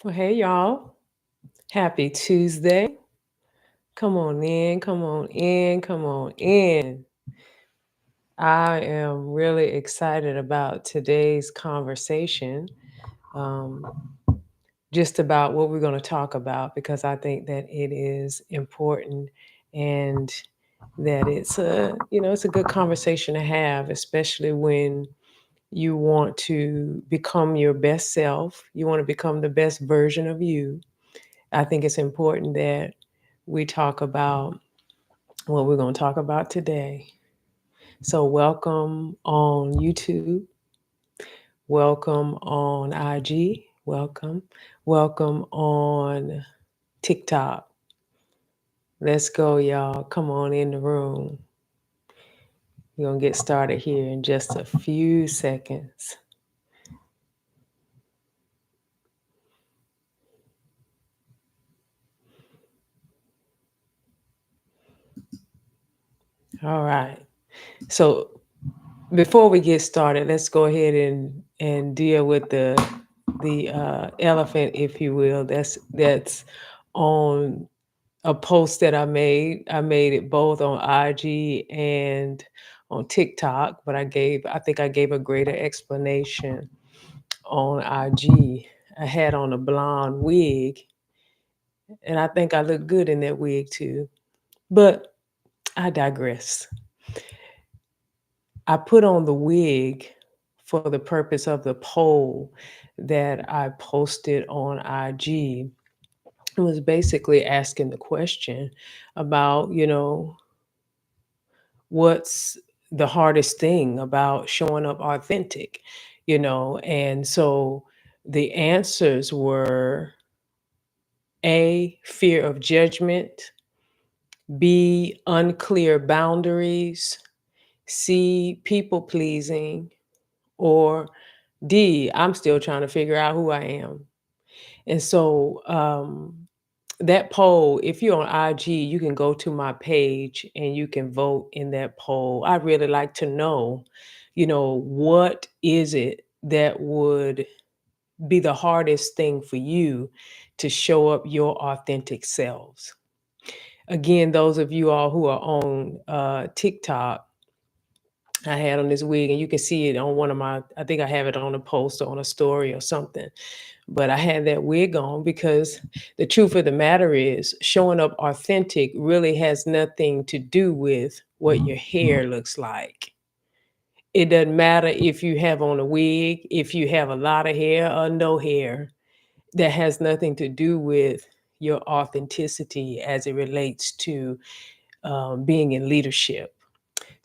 Well, hey, y'all. Happy Tuesday. Come on in, come on in, come on in. I am really excited about today's conversation, um, just about what we're going to talk about, because I think that it is important and that it's a good conversation to have, especially when you want to become your best self. You want to become the best version of you. I think it's important that we talk about what we're going to talk about today. So, welcome on YouTube, welcome on IG, welcome on TikTok. Let's go, y'all. Come on in the room. We're going to get started here in just a few seconds. All right. So, before we get started, let's go ahead and deal with the elephant, if you will. That's on a post that I made. I made it both on IG and on TikTok, but I think I gave a greater explanation on IG. I had on a blonde wig, and I think I look good in that wig too. But I digress. I put on the wig for the purpose of the poll that I posted on IG. It was basically asking the question about, what's the hardest thing about showing up authentic. And so the answers were: A, fear of judgment; B, unclear boundaries; C, people pleasing; or D, I'm still trying to figure out who I am. And so that poll, if you're on IG, you can go to my page and you can vote in that poll. I'd really like to know, what is it that would be the hardest thing for you to show up your authentic selves? Again, those of you all who are on TikTok, I had on this wig, and you can see it on I think I have it on a post or on a story or something. But I had that wig on because the truth of the matter is, showing up authentic really has nothing to do with what your hair looks like. It doesn't matter if you have on a wig, if you have a lot of hair or no hair. That has nothing to do with your authenticity as it relates to being in leadership.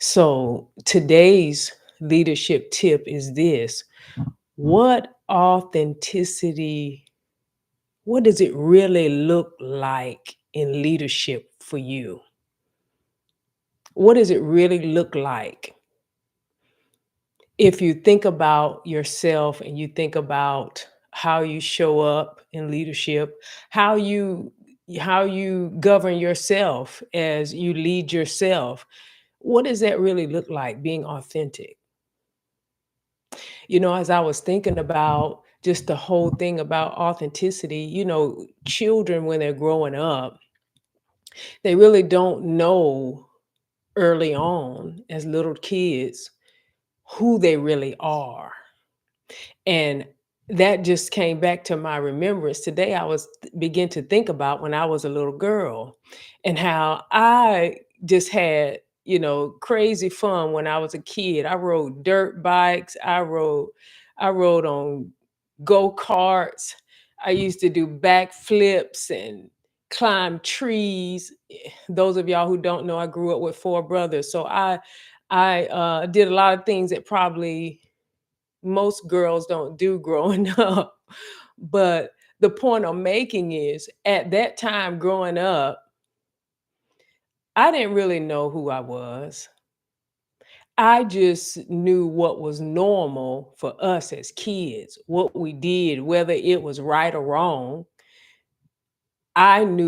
So today's leadership tip is this: what authenticity, what does it really look like in leadership for you? What does it really look like? If you think about yourself and you think about how you show up in leadership, how you how you govern yourself as you lead yourself, what does that really look like, being authentic? As I was thinking about just the whole thing about authenticity, children, when they're growing up, they really don't know early on as little kids who they really are. And that just came back to my remembrance today. I was begin to think about when I was a little girl and how I just had, crazy fun when I was a kid. I rode dirt bikes. I rode on go-karts. I used to do backflips and climb trees. Those of y'all who don't know, I grew up with four brothers. So I did a lot of things that probably most girls don't do growing up. But the point I'm making is, at that time growing up, I didn't really know who I was. I just knew what was normal for us as kids, what we did, whether it was right or wrong. I knew